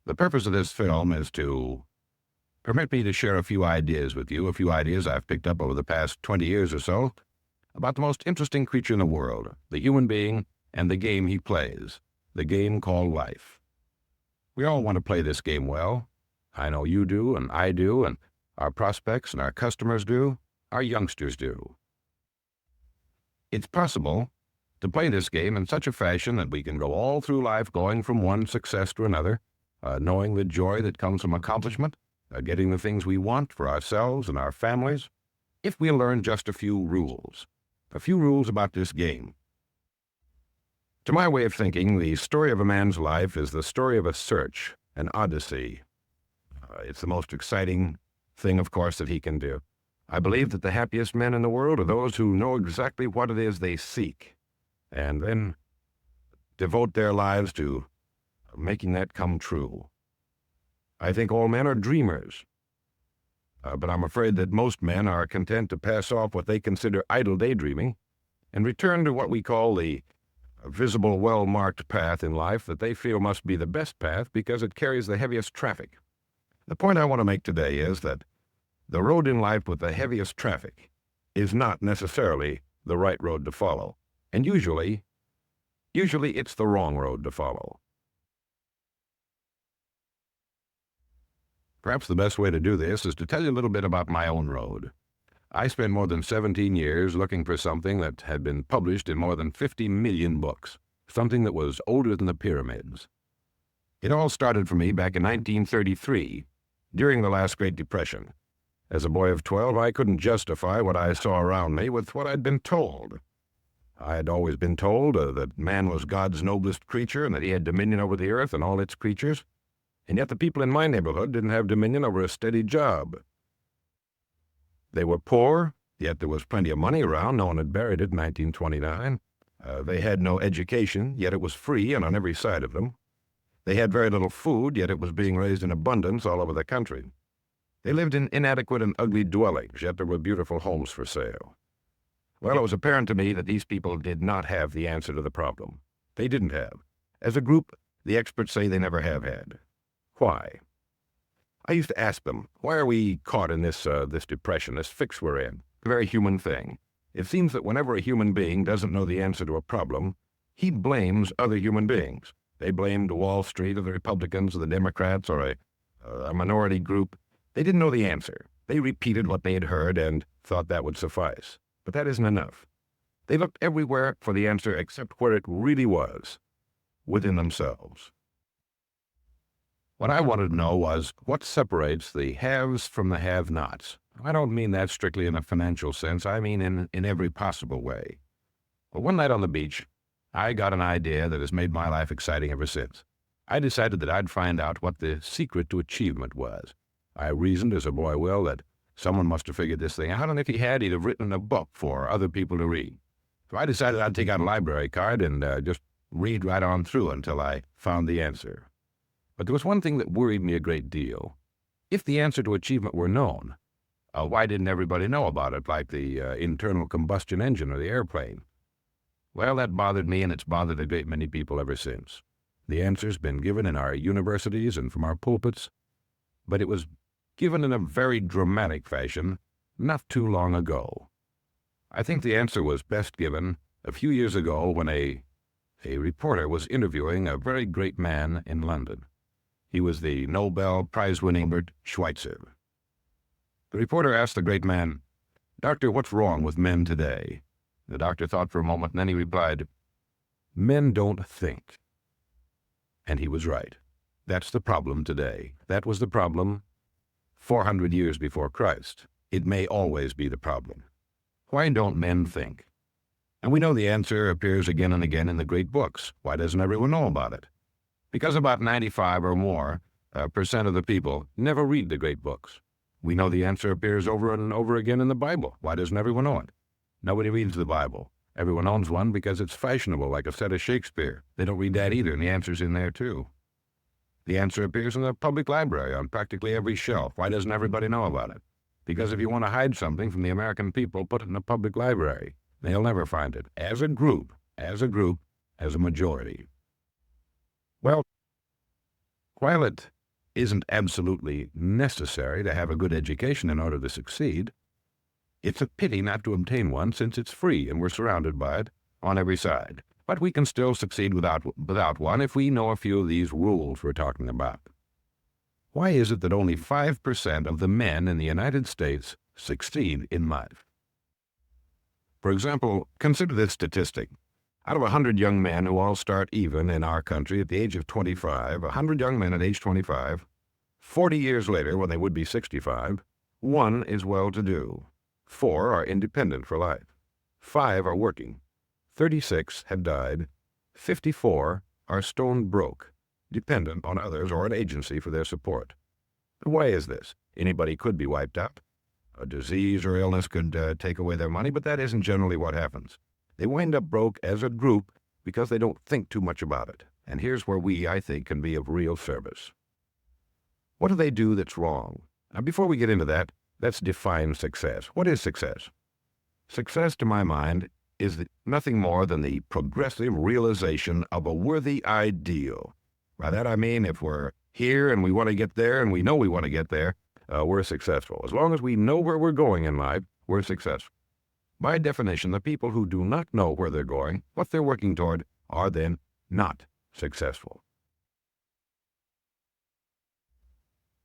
The purpose of this film is to permit me to share a few ideas with you, a few ideas I've picked up over the past 20 years or so, about the most interesting creature in the world, the human being and the game he plays, the game called life. We all want to play this game well. I know you do, and I do, and our prospects and our customers do, our youngsters do. It's possible to play this game in such a fashion that we can go all through life going from one success to another, knowing the joy that comes from accomplishment, getting the things we want for ourselves and our families, if we learn just a few rules about this game. To my way of thinking, the story of a man's life is the story of a search, an odyssey. It's the most exciting thing, of course, that he can do. I believe that the happiest men in the world are those who know exactly what it is they seek, and then devote their lives to making that come true. I think all men are dreamers, but I'm afraid that most men are content to pass off what they consider idle daydreaming and return to what we call the visible, well-marked path in life that they feel must be the best path because it carries the heaviest traffic. The point I want to make today is that the road in life with the heaviest traffic is not necessarily the right road to follow, and usually it's the wrong road to follow. Perhaps the best way to do this is to tell you a little bit about my own road. I spent more than 17 years looking for something that had been published in more than 50 million books, something that was older than the pyramids. It all started for me back in 1933, during the last Great Depression. As a boy of 12, I couldn't justify what I saw around me with what I'd been told. I had always been told that man was God's noblest creature and that he had dominion over the earth and all its creatures, and yet the people in my neighborhood didn't have dominion over a steady job. They were poor, yet there was plenty of money around. No one had buried it in 1929. They had no education, yet it was free and on every side of them. They had very little food, yet it was being raised in abundance all over the country. They lived in inadequate and ugly dwellings, yet there were beautiful homes for sale. Well, it was apparent to me that these people did not have the answer to the problem. They didn't have. As a group, the experts say they never have had. Why? I used to ask them, why are we caught in this depression, this fix we're in? A very human thing. It seems that whenever a human being doesn't know the answer to a problem, he blames other human beings. They blamed Wall Street or the Republicans or the Democrats or a minority group. They didn't know the answer. They repeated what they had heard and thought that would suffice. But that isn't enough. They looked everywhere for the answer except where it really was, within themselves. What I wanted to know was what separates the haves from the have-nots. I don't mean that strictly in a financial sense. I mean in every possible way. Well, one night on the beach, I got an idea that has made my life exciting ever since. I decided that I'd find out what the secret to achievement was. I reasoned, as a boy will, that someone must have figured this thing out, and if he had, he'd have written a book for other people to read. So I decided I'd take out a library card and just read right on through until I found the answer. But there was one thing that worried me a great deal. If the answer to achievement were known, why didn't everybody know about it, like the internal combustion engine or the airplane? Well, that bothered me, and it's bothered a great many people ever since. The answer's been given in our universities and from our pulpits, but it was given in a very dramatic fashion not too long ago. I think the answer was best given a few years ago when a reporter was interviewing a very great man in London. He was the Nobel Prize-winning Bert Schweitzer. The reporter asked the great man, "Doctor, what's wrong with men today?" The doctor thought for a moment, and then he replied, "Men don't think." And he was right. That's the problem today. That was the problem 400 years before Christ. It may always be the problem. Why don't men think? And we know the answer appears again and again in the great books. Why doesn't everyone know about it? Because about 95 or more percent of the people never read the great books. We know the answer appears over and over again in the Bible. Why doesn't everyone know it? Nobody reads the Bible. Everyone owns one because it's fashionable, like a set of Shakespeare. They don't read that either, and the answer's in there too. The answer appears in the public library on practically every shelf. Why doesn't everybody know about it? Because if you want to hide something from the American people, put it in a public library. They'll never find it. As a group, as a majority. Well, while it isn't absolutely necessary to have a good education in order to succeed. It's a pity not to obtain one, since it's free and we're surrounded by it on every side. But we can still succeed without one if we know a few of these rules we're talking about. Why is it that only 5% of the men in the United States succeed in life? For example, consider this statistic. Out of 100 young men who all start even in our country at the age of 25, 100 young men at age 25, 40 years later, when they would be 65, 1 is well-to-do. 4 are independent for life. 5 are working. 36 have died. 54 are stone broke, dependent on others or an agency for their support. Why is this? Anybody could be wiped out. A disease or illness could take away their money, but that isn't generally what happens. They wind up broke as a group because they don't think too much about it. And here's where we, I think, can be of real service. What do they do that's wrong? Now, before we get into that, let's define success. What is success? Success, to my mind, is nothing more than the progressive realization of a worthy ideal. By that I mean, if we're here and we want to get there and we know we want to get there, we're successful. As long as we know where we're going in life, we're successful. By definition, the people who do not know where they're going, what they're working toward, are then not successful.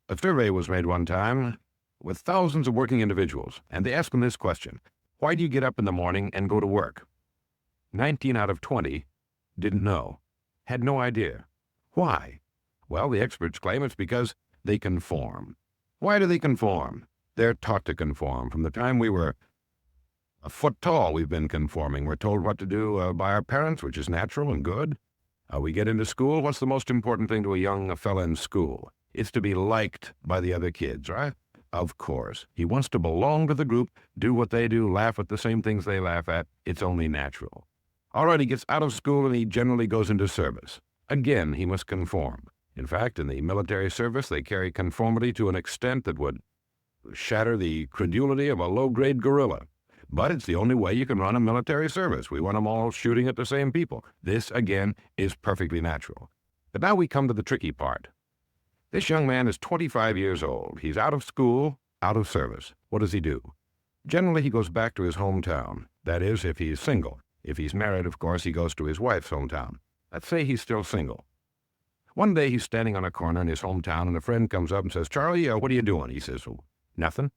A survey was made one time with thousands of working individuals, and they asked them this question: why do you get up in the morning and go to work? 19 out of 20 didn't know, had no idea. Why? Well, the experts claim it's because they conform. Why do they conform? They're taught to conform. From the time we were a foot tall, we've been conforming. We're told what to do by our parents, which is natural and good. We get into school. What's the most important thing to a young fella in school? It's to be liked by the other kids, right? Of course. He wants to belong to the group, do what they do, laugh at the same things they laugh at. It's only natural. All right, he gets out of school and he generally goes into service. Again, he must conform. In fact, in the military service, they carry conformity to an extent that would shatter the credulity of a low-grade gorilla. But it's the only way you can run a military service. We want them all shooting at the same people. This, again, is perfectly natural. But now we come to the tricky part. This young man is 25 years old. He's out of school, out of service. What does he do? Generally, he goes back to his hometown. That is, if he's single. If he's married, of course, he goes to his wife's hometown. Let's say he's still single. One day he's standing on a corner in his hometown, and a friend comes up and says, "Charlie, what are you doing?" He says, "Well, nothing."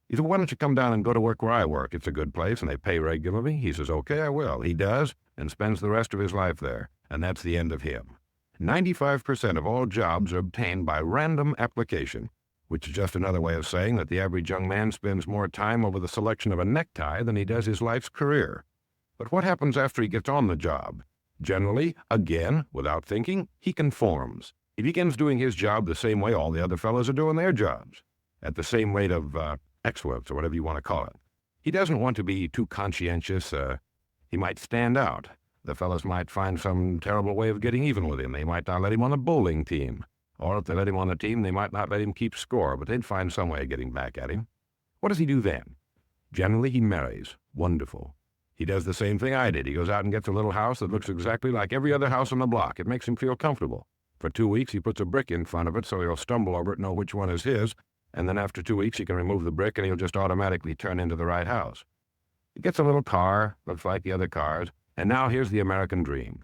He said, "Why don't you come down and go to work where I work? It's a good place, and they pay regularly." He says, "Okay, I will." He does, and spends the rest of his life there, and that's the end of him. 95% of all jobs are obtained by random application, which is just another way of saying that the average young man spends more time over the selection of a necktie than he does his life's career. But what happens after he gets on the job? Generally, again, without thinking, he conforms. He begins doing his job the same way all the other fellows are doing their jobs, at the same rate of excellence, or whatever you want to call it. He doesn't want to be too conscientious. He might stand out. The fellows might find some terrible way of getting even with him. They might not let him on the bowling team. Or if they let him on the team, they might not let him keep score, but they'd find some way of getting back at him. What does he do then? Generally, he marries. Wonderful. He does the same thing I did. He goes out and gets a little house that looks exactly like every other house on the block. It makes him feel comfortable. For 2 weeks, he puts a brick in front of it so he'll stumble over it, know which one is his, and then after 2 weeks, he can remove the brick and he'll just automatically turn into the right house. He gets a little car, looks like the other cars, and now here's the American dream.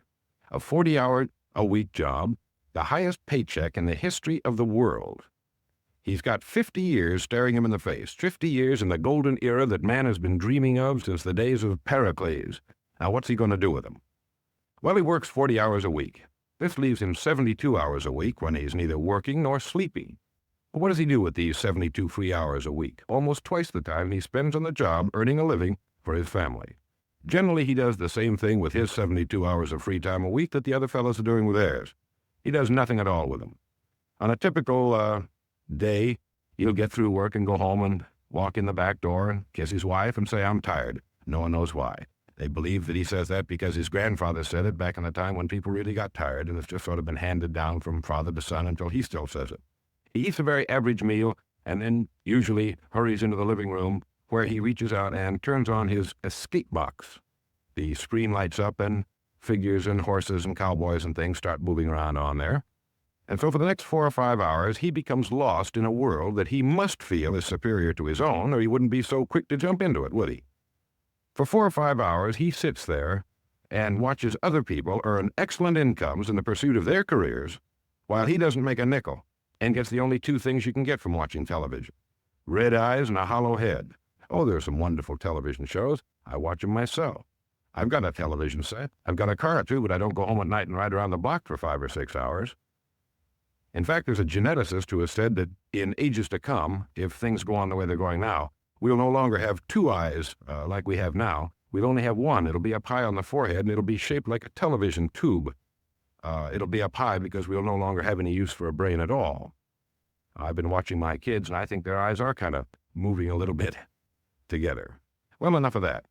A 40-hour-a-week job, the highest paycheck in the history of the world. He's got 50 years staring him in the face, 50 years in the golden era that man has been dreaming of since the days of Pericles. Now, what's he going to do with them? Well, he works 40 hours a week. This leaves him 72 hours a week when he's neither working nor sleeping. But what does he do with these 72 free hours a week? Almost twice the time he spends on the job earning a living for his family. Generally, he does the same thing with his 72 hours of free time a week that the other fellows are doing with theirs. He does nothing at all with them. On a typical day, he'll get through work and go home and walk in the back door and kiss his wife and say, "I'm tired." No one knows why. They believe that he says that because his grandfather said it back in the time when people really got tired, and it's just sort of been handed down from father to son until he still says it. He eats a very average meal and then usually hurries into the living room where he reaches out and turns on his escape box. The screen lights up and figures and horses and cowboys and things start moving around on there. And so for the next 4 or 5 hours, he becomes lost in a world that he must feel is superior to his own, or he wouldn't be so quick to jump into it, would he? For 4 or 5 hours, he sits there and watches other people earn excellent incomes in the pursuit of their careers, while he doesn't make a nickel and gets the only two things you can get from watching television: red eyes and a hollow head. Oh, there are some wonderful television shows. I watch them myself. I've got a television set. I've got a car, too, but I don't go home at night and ride around the block for 5 or 6 hours. In fact, there's a geneticist who has said that in ages to come, if things go on the way they're going now, we'll no longer have two eyes like we have now. We'll only have one. It'll be up high on the forehead, and it'll be shaped like a television tube. It'll be up high because we'll no longer have any use for a brain at all. I've been watching my kids, and I think their eyes are kind of moving a little bit together. Well, enough of that.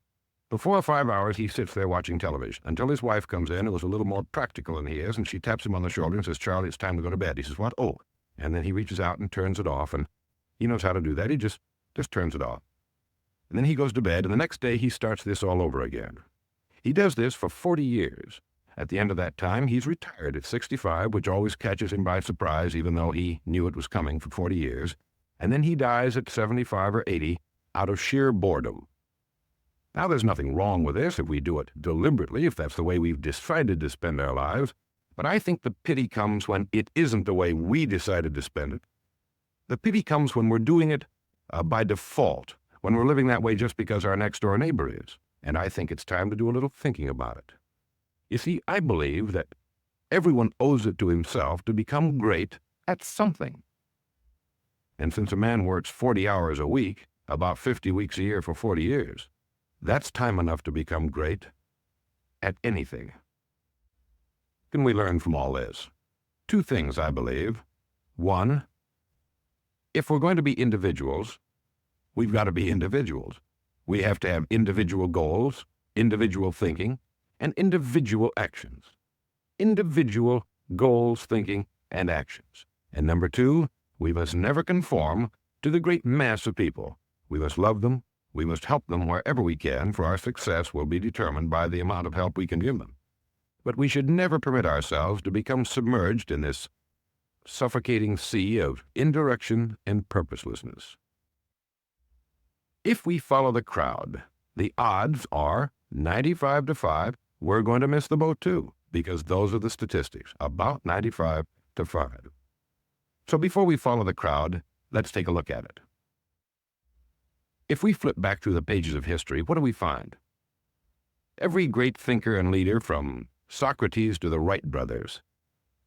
For 4 or 5 hours, he sits there watching television until his wife comes in, who is a little more practical than he is, and she taps him on the shoulder and says, "Charlie, it's time to go to bed." He says, "What?" "Oh." And then he reaches out and turns it off, and he knows how to do that. He just turns it off. And then he goes to bed, and the next day he starts this all over again. He does this for 40 years. At the end of that time, he's retired at 65, which always catches him by surprise, even though he knew it was coming for 40 years. And then he dies at 75 or 80 out of sheer boredom. Now, there's nothing wrong with this if we do it deliberately, if that's the way we've decided to spend our lives. But I think the pity comes when it isn't the way we decided to spend it. The pity comes when we're doing it by default, when we're living that way just because our next-door neighbor is. And I think it's time to do a little thinking about it. You see, I believe that everyone owes it to himself to become great at something. And since a man works 40 hours a week, about 50 weeks a year for 40 years, that's time enough to become great at anything. What can we learn from all this? 2 things, I believe. 1, if we're going to be individuals, we've got to be individuals. We have to have individual goals, individual thinking, and individual actions. Individual goals, thinking, and actions. And number 2, we must never conform to the great mass of people. We must love them. We must help them wherever we can, for our success will be determined by the amount of help we can give them. But we should never permit ourselves to become submerged in this suffocating sea of indirection and purposelessness. If we follow the crowd, the odds are 95 to 5 we're going to miss the boat too, because those are the statistics, about 95 to 5. So before we follow the crowd, let's take a look at it. If we flip back through the pages of history, what do we find? Every great thinker and leader, from Socrates to the Wright brothers,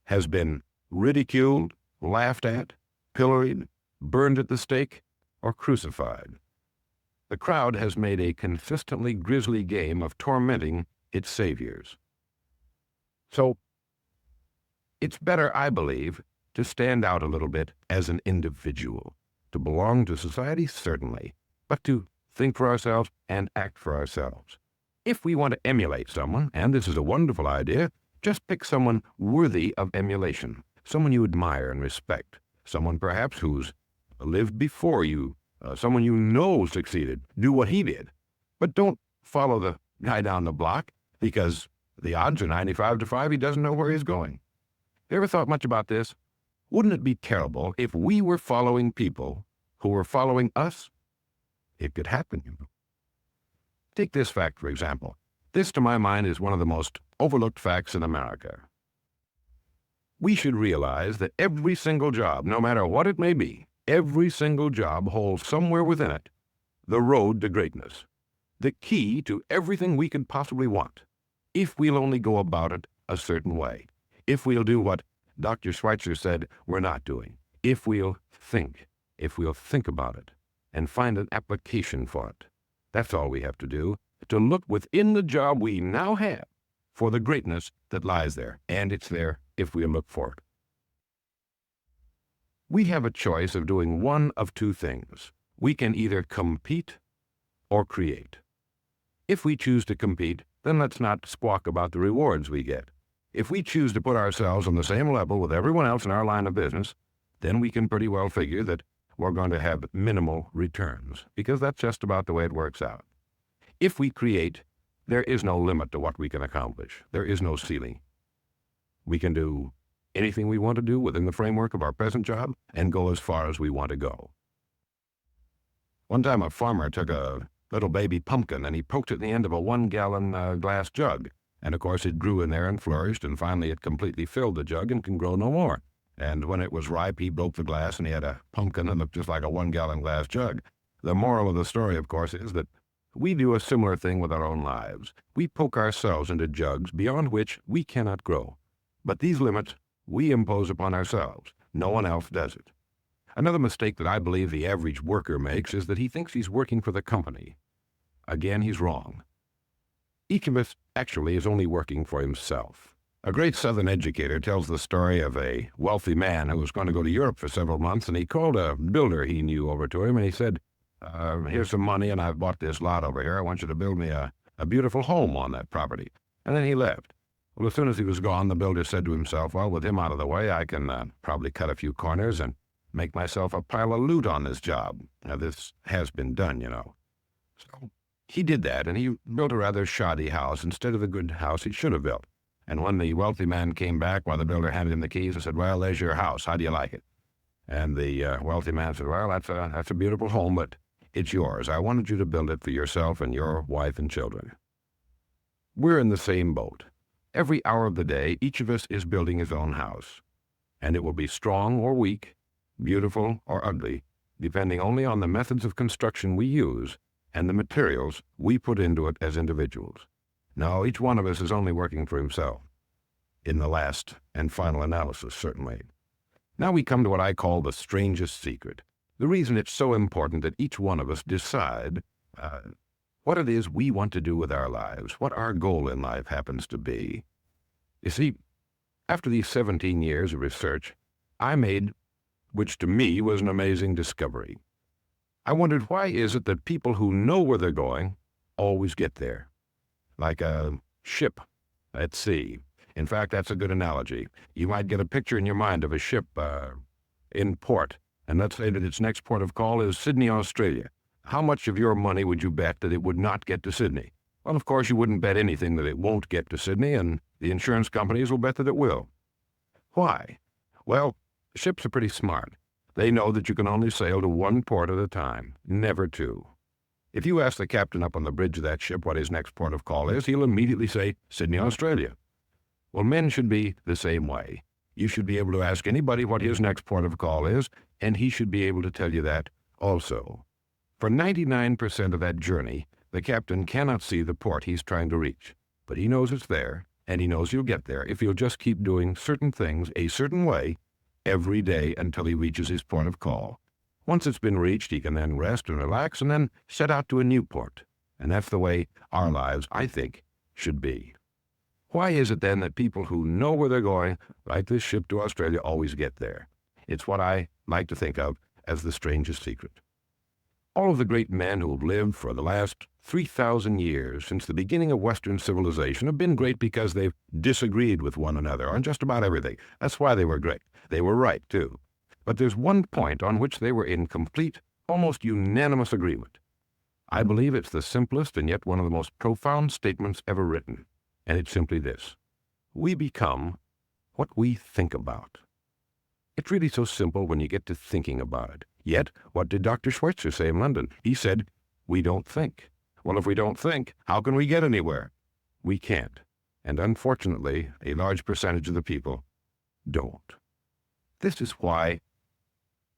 has been ridiculed, laughed at, pilloried, burned at the stake, or crucified. The crowd has made a consistently grisly game of tormenting its saviors. So, it's better, I believe, to stand out a little bit as an individual. To belong to society, certainly, but to think for ourselves and act for ourselves. If we want to emulate someone, and this is a wonderful idea, just pick someone worthy of emulation, someone you admire and respect, someone perhaps who's lived before you, someone you know succeeded. Do what he did. But don't follow the guy down the block, because the odds are 95 to 5 he doesn't know where he's going. You ever thought much about this? Wouldn't it be terrible if we were following people who were following us? It could happen, you know. Take this fact, for example. This, to my mind, is one of the most overlooked facts in America. We should realize that every single job, no matter what it may be, every single job holds somewhere within it the road to greatness, the key to everything we could possibly want, if we'll only go about it a certain way, if we'll do what Dr. Schweitzer said we're not doing, if we'll think about it, and find an application for it. That's all we have to do, to look within the job we now have for the greatness that lies there, and it's there if we look for it. We have a choice of doing one of 2 things. We can either compete or create. If we choose to compete, then let's not squawk about the rewards we get. If we choose to put ourselves on the same level with everyone else in our line of business, then we can pretty well figure that we're going to have minimal returns, because that's just about the way it works out. If we create, there is no limit to what we can accomplish. There is no ceiling. We can do anything we want to do within the framework of our present job and go as far as we want to go. One time a farmer took a little baby pumpkin and he poked it in the end of a 1-gallon glass jug. And of course it grew in there and flourished, and finally it completely filled the jug and can grow no more. And when it was ripe, he broke the glass and he had a pumpkin that looked just like a 1-gallon glass jug. The moral of the story, of course, is that we do a similar thing with our own lives. We poke ourselves into jugs beyond which we cannot grow. But these limits we impose upon ourselves. No one else does it. Another mistake that I believe the average worker makes is that he thinks he's working for the company. Again, he's wrong. Each of us actually is only working for himself. A great Southern educator tells the story of a wealthy man who was going to go to Europe for several months, and he called a builder he knew over to him, and he said, here's some money, and I've bought this lot over here. I want you to build me a beautiful home on that property. And then he left. Well, as soon as he was gone, the builder said to himself, well, with him out of the way, I can probably cut a few corners and make myself a pile of loot on this job. Now, this has been done, you know. So he did that, and he built a rather shoddy house instead of the good house he should have built. And when the wealthy man came back, while the builder handed him the keys and said, well, there's your house. How do you like it? And the wealthy man said, well, that's a beautiful home, but it's yours. I wanted you to build it for yourself and your wife and children. We're in the same boat. Every hour of the day, each of us is building his own house. And it will be strong or weak, beautiful or ugly, depending only on the methods of construction we use and the materials we put into it as individuals. No, each one of us is only working for himself, in the last and final analysis, certainly. Now we come to what I call the strangest secret. The reason it's so important that each one of us decide what it is we want to do with our lives, what our goal in life happens to be. You see, after these 17 years of research, I made, which to me was an amazing discovery. I wondered, why is it that people who know where they're going always get there? Like a ship at sea. In fact, that's a good analogy. You might get a picture in your mind of a ship in port, and let's say that its next port of call is Sydney, Australia. How much of your money would you bet that it would not get to Sydney? Well, of course, you wouldn't bet anything that it won't get to Sydney, and the insurance companies will bet that it will. Why? Well, ships are pretty smart. They know that you can only sail to one port at a time, never two. If you ask the captain up on the bridge of that ship what his next port of call is, he'll immediately say, Sydney, Australia. Well, men should be the same way. You should be able to ask anybody what his next port of call is, and he should be able to tell you that also. For 99% of that journey, the captain cannot see the port he's trying to reach, but he knows it's there, and he knows you'll get there if you'll just keep doing certain things a certain way every day until he reaches his port of call. Once it's been reached, he can then rest and relax and then set out to a new port. And that's the way our lives, I think, should be. Why is it then that people who know where they're going, like this ship to Australia, always get there? It's what I like to think of as the strangest secret. All of the great men who have lived for the last 3,000 years since the beginning of Western civilization have been great because they've disagreed with one another on just about everything. That's why they were great. They were right, too. But there's one point on which they were in complete, almost unanimous agreement. I believe it's the simplest and yet one of the most profound statements ever written. And it's simply this: we become what we think about. It's really so simple when you get to thinking about it. Yet, what did Dr. Schweitzer say in London? He said, we don't think. Well, if we don't think, how can we get anywhere? We can't. And unfortunately, a large percentage of the people don't. This is why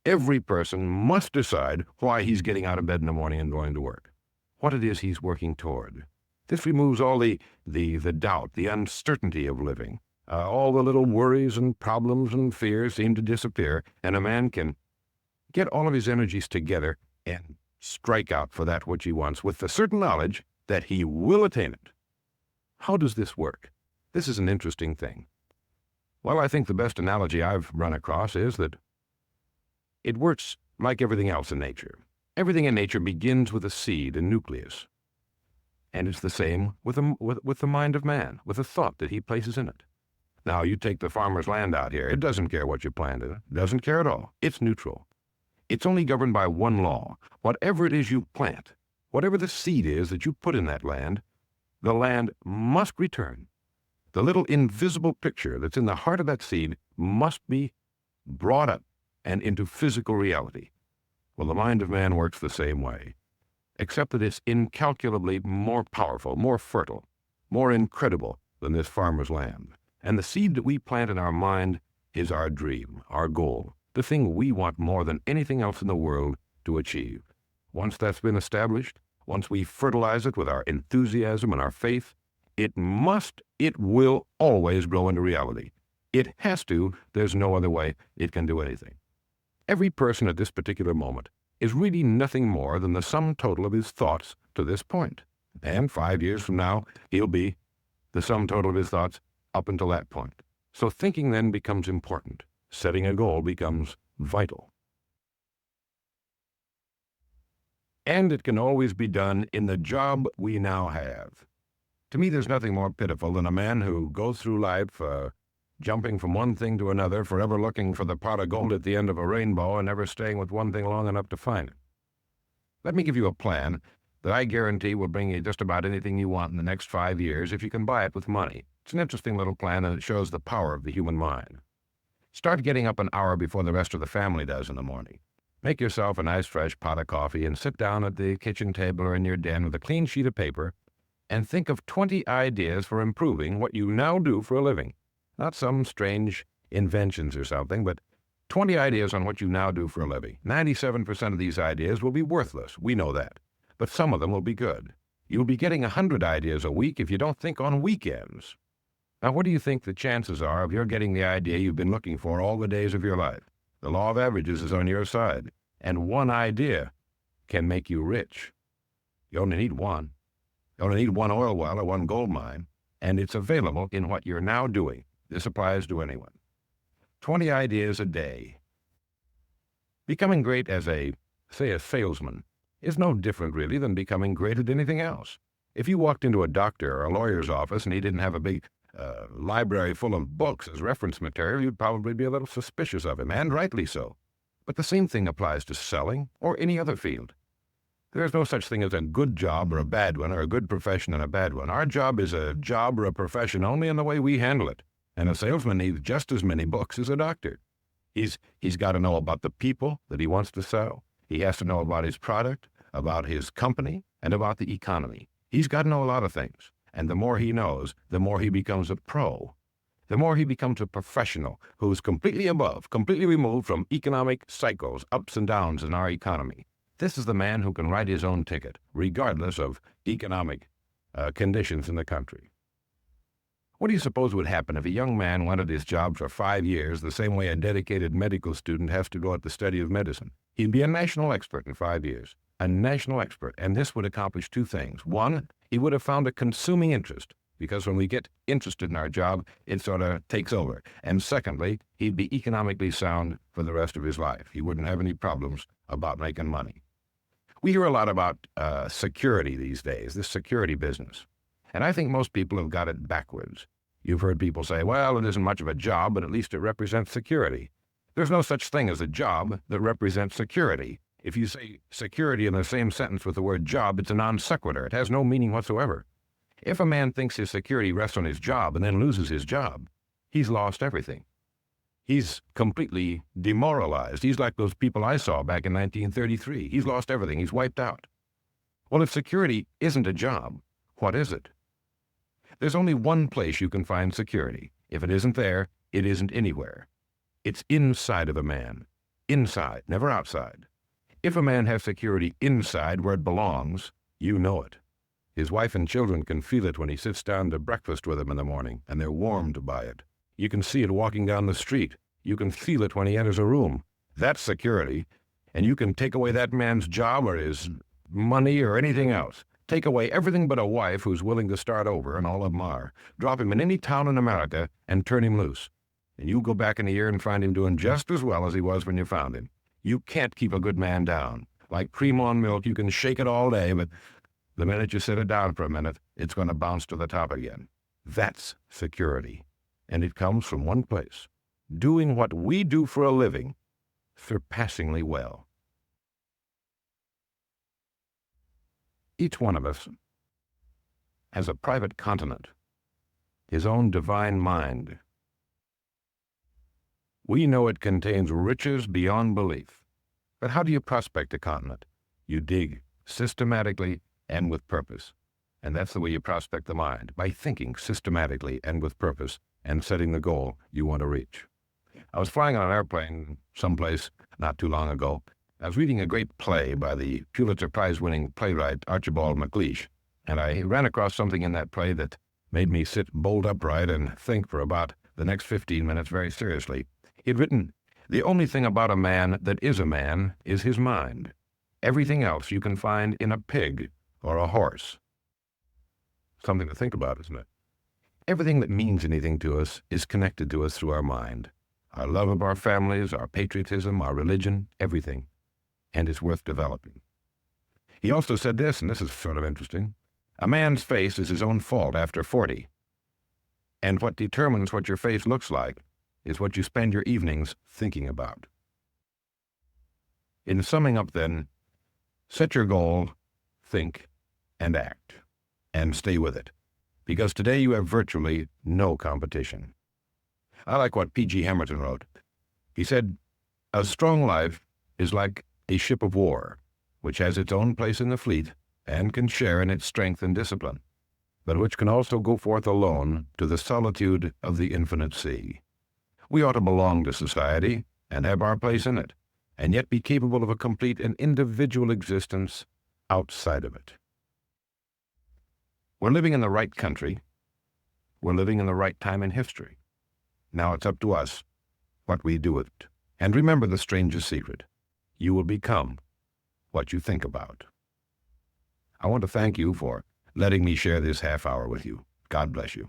every person must decide why he's getting out of bed in the morning and going to work, what it is he's working toward. This removes all the doubt, the uncertainty of living. All the little worries and problems and fears seem to disappear, and a man can get all of his energies together and strike out for that which he wants with the certain knowledge that he will attain it. How does this work? This is an interesting thing. Well, I think the best analogy I've run across is that it works like everything else in nature. Everything in nature begins with a seed, a nucleus. And it's the same with the mind of man, with the thought that he places in it. Now, you take the farmer's land out here. It doesn't care what you plant in it. It doesn't care at all. It's neutral. It's only governed by one law. Whatever it is you plant, whatever the seed is that you put in that land, the land must return. The little invisible picture that's in the heart of that seed must be brought up and into physical reality. Well, the mind of man works the same way, except that it's incalculably more powerful, more fertile, more incredible than this farmer's land. And the seed that we plant in our mind is our dream, our goal, the thing we want more than anything else in the world to achieve. Once that's been established, once we fertilize it with our enthusiasm and our faith, it will always grow into reality. It has to. There's no other way it can do anything. Every person at this particular moment is really nothing more than the sum total of his thoughts to this point. And 5 years from now, he'll be the sum total of his thoughts up until that point. So thinking then becomes important. Setting a goal becomes vital. And it can always be done in the job we now have. To me, there's nothing more pitiful than a man who goes through life jumping from one thing to another, forever looking for the pot of gold at the end of a rainbow and never staying with one thing long enough to find it. Let me give you a plan that I guarantee will bring you just about anything you want in the next 5 years if you can buy it with money. It's an interesting little plan, and it shows the power of the human mind. Start getting up an hour before the rest of the family does in the morning. Make yourself a nice fresh pot of coffee and sit down at the kitchen table or in your den with a clean sheet of paper and think of 20 ideas for improving what you now do for a living. Not some strange inventions or something, but 20 ideas on what you now do for a living. 97% of these ideas will be worthless. We know that. But some of them will be good. You'll be getting 100 ideas a week if you don't think on weekends. Now, what do you think the chances are of your getting the idea you've been looking for all the days of your life? The law of averages is on your side, and one idea can make you rich. You only need one. You only need one oil well or one gold mine, and it's available in what you're now doing. This applies to anyone. 20 ideas a day. Becoming great as a salesman is no different really than becoming great at anything else. If you walked into a doctor or a lawyer's office and he didn't have a big library full of books as reference material, you'd probably be a little suspicious of him, and rightly so. But the same thing applies to selling or any other field. There's no such thing as a good job or a bad one, or a good profession and a bad one. Our job is a job or a profession only in the way we handle it. And a salesman needs just as many books as a doctor. He's got to know about the people that he wants to sell. He has to know about his product, about his company, and about the economy. He's got to know a lot of things. And the more he knows, the more he becomes a pro. The more he becomes a professional who's completely removed from economic cycles, ups and downs in our economy. This is the man who can write his own ticket, regardless of economic conditions in the country. What do you suppose would happen if a young man went at his job for 5 years the same way a dedicated medical student has to go at the study of medicine? He'd be a national expert in 5 years. A national expert, and this would accomplish two things. One, he would have found a consuming interest, because when we get interested in our job, it sort of takes over. And secondly, he'd be economically sound for the rest of his life. He wouldn't have any problems about making money. We hear a lot about security these days, this security business. And I think most people have got it backwards. You've heard people say, well, it isn't much of a job, but at least it represents security. There's no such thing as a job that represents security. If you say security in the same sentence with the word job, it's a non sequitur. It has no meaning whatsoever. If a man thinks his security rests on his job and then loses his job, he's lost everything. He's completely demoralized. He's like those people I saw back in 1933. He's lost everything. He's wiped out. Well, if security isn't a job, what is it? There's only one place you can find security. If it isn't there, it isn't anywhere. It's inside of a man. Inside, never outside. If a man has security inside where it belongs, you know it. His wife and children can feel it when he sits down to breakfast with them in the morning, and they're warmed by it. You can see it walking down the street. You can feel it when he enters a room. That's security. And you can take away that man's job or his money or anything else. Take away everything but a wife who's willing to start over, and all of them are. Drop him in any town in America and turn him loose. And you'll go back in a year and find him doing just as well as he was when you found him. You can't keep a good man down. Like cream on milk, you can shake it all day, but the minute you sit it down for a minute, it's going to bounce to the top again. That's security. And it comes from one place. Doing what we do for a living surpassingly well. Each one of us has a private continent, his own divine mind. We know it contains riches beyond belief. But how do you prospect a continent? You dig systematically and with purpose. And that's the way you prospect the mind, by thinking systematically and with purpose and setting the goal you want to reach. I was flying on an airplane someplace not too long ago. I was reading a great play by the Pulitzer Prize-winning playwright Archibald MacLeish, and I ran across something in that play that made me sit bolt upright and think for about the next 15 minutes very seriously. He'd written, "The only thing about a man that is a man is his mind. Everything else you can find in a pig or a horse." Something to think about, isn't it? Everything that means anything to us is connected to us through our mind. Our love of our families, our patriotism, our religion, everything. And it's worth developing. He also said this, and this is sort of interesting. A man's face is his own fault after 40. And what determines what your face looks like is what you spend your evenings thinking about. In summing up then, set your goal, think, and act, and stay with it, because today you have virtually no competition. I like what P.G. Hamilton wrote. He said, "A strong life is like a ship of war, which has its own place in the fleet and can share in its strength and discipline, but which can also go forth alone to the solitude of the infinite sea. We ought to belong to society and have our place in it, and yet be capable of a complete and individual existence outside of it." We're living in the right country. We're living in the right time in history. Now it's up to us what we do with it. And remember the strangest secret. You will become what you think about. I want to thank you for letting me share this half hour with you. God bless you.